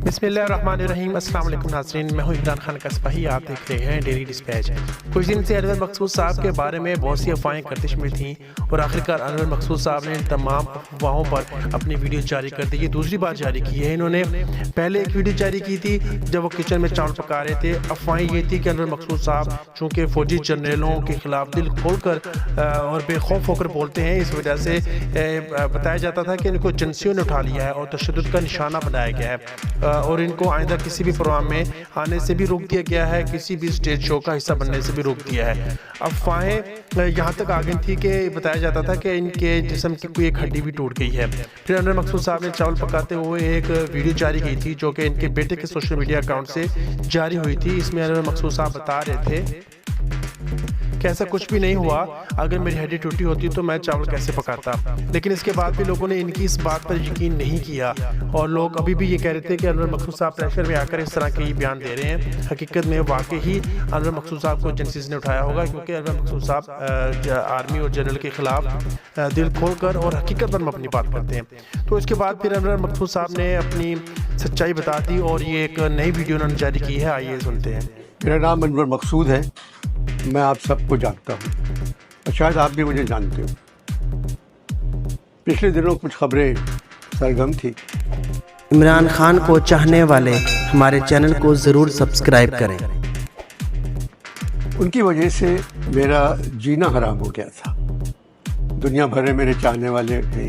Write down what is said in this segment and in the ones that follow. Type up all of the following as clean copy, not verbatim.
بسم اللہ الرحمن الرحیم۔ السلام علیکم ناظرین، میں ہوں عمران خان کسبہی، آپ دیکھ رہے ہیں ڈیلی ڈسپیچ۔ کچھ دن سے انور مقصود صاحب کے بارے میں بہت سی افواہیں گردش میں تھیں اور آخرکار انور مقصود صاحب نے ان تمام افواہوں پر اپنی ویڈیو جاری کر دی۔ یہ دوسری بار جاری کی ہے۔ انہوں نے پہلے ایک ویڈیو جاری کی تھی جب وہ کچن میں چاول پکا رہے تھے۔ افواہیں یہ تھی کہ انور مقصود صاحب چونکہ فوجی جنرلوں کے خلاف دل کھول کر اور بے خوف ہو کر بولتے ہیں، اس وجہ سے بتایا جاتا تھا کہ ان کو ایجنسیوں نے اٹھا لیا ہے اور تشدد کا نشانہ بنایا گیا ہے اور ان کو آئندہ کسی بھی پروگرام میں آنے سے بھی روک دیا گیا ہے، کسی بھی سٹیج شو کا حصہ بننے سے بھی روک دیا ہے۔ افواہیں یہاں تک آ گئی تھی کہ بتایا جاتا تھا کہ ان کے جسم کی کوئی ایک ہڈی بھی ٹوٹ گئی ہے۔ پھر انور مقصود صاحب نے چاول پکاتے ہوئے ایک ویڈیو جاری کی تھی جو کہ ان کے بیٹے کے سوشل میڈیا اکاؤنٹ سے جاری ہوئی تھی۔ اس میں انور مقصود صاحب بتا رہے تھے کہ ایسا کچھ بھی نہیں ہوا، اگر میری ہڈی ٹوٹی ہوتی تو میں چاول کیسے پکاتا۔ لیکن اس کے بعد بھی لوگوں نے ان کی اس بات پر یقین نہیں کیا اور لوگ ابھی بھی یہ کہہ رہے تھے کہ انور مقصود صاحب پریشر میں آ کر اس طرح کے بیان دے رہے ہیں۔ حقیقت میں واقعی ہی انور مقصود صاحب کو ایجنسیز نے اٹھایا ہوگا، کیونکہ انور مقصود صاحب آرمی اور جنرل کے خلاف دل کھول کر اور حقیقت پر اپنی بات کرتے ہیں۔ تو اس کے بعد پھر انور مقصود صاحب نے اپنی سچائی بتا دی اور یہ ایک نئی ویڈیو انہوں نے جاری کی ہے، آئیے سنتے ہیں۔ میرا نام انور مقصود ہے، میں آپ سب کو جانتا ہوں اور شاید آپ بھی مجھے جانتے ہو۔ پچھلے دنوں کچھ خبریں سرگرم تھی۔ عمران خان کو چاہنے والے ہمارے چینل کو ضرور سبسکرائب کریں۔ ان کی وجہ سے میرا جینا حرام ہو گیا تھا۔ دنیا بھر میں میرے چاہنے والے ہیں،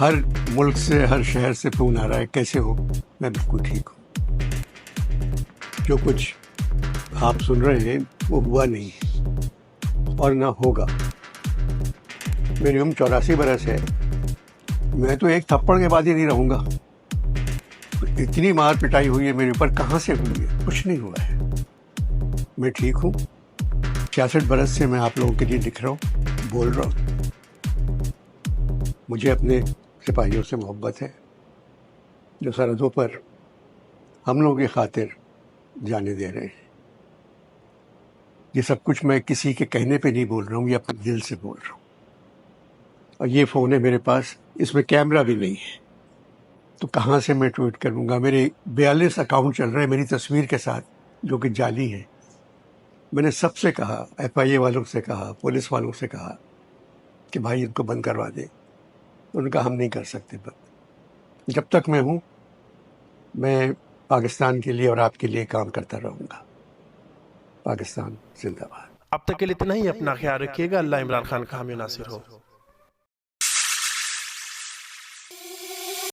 ہر ملک سے ہر شہر سے فون آ رہا ہے کیسے ہو؟ میں بالکل ٹھیک ہوں۔ جو کچھ آپ سن رہے ہیں وہ ہوا نہیں اور نہ ہوگا۔ میری عمر 84 برس ہے، میں تو ایک تھپڑ کے بعد ہی نہیں رہوں گا۔ اتنی مار پٹائی ہوئی ہے میرے اوپر، کہاں سے ہوئی ہے؟ کچھ نہیں ہوا ہے، میں ٹھیک ہوں۔ 66 برس سے میں آپ لوگوں کے لیے لکھ رہا ہوں، بول رہا ہوں۔ مجھے اپنے سپاہیوں سے محبت ہے جو سرحدوں پر ہم لوگوں کی خاطر جانے دے رہے ہیں۔ یہ سب کچھ میں کسی کے کہنے پہ نہیں بول رہا ہوں، یہ اپنے دل سے بول رہا ہوں۔ اور یہ فون ہے میرے پاس، اس میں کیمرہ بھی نہیں ہے، تو کہاں سے میں ٹویٹ کروں گا؟ میرے 42 اکاؤنٹ چل رہے ہیں میری تصویر کے ساتھ جو کہ جعلی ہیں۔ میں نے سب سے کہا، FIA والوں سے کہا، پولیس والوں سے کہا کہ بھائی ان کو بند کروا دے۔ انہوں نے کہا ہم نہیں کر سکتے بند۔ جب تک میں ہوں میں پاکستان کے لیے اور آپ کے لیے کام کرتا رہوں گا۔ پاکستان زندہ باد۔ اب تک کے لیے اتنا ہی، اپنا خیال رکھیے گا۔ اللہ عمران خان کا حامی و ناصر ہو۔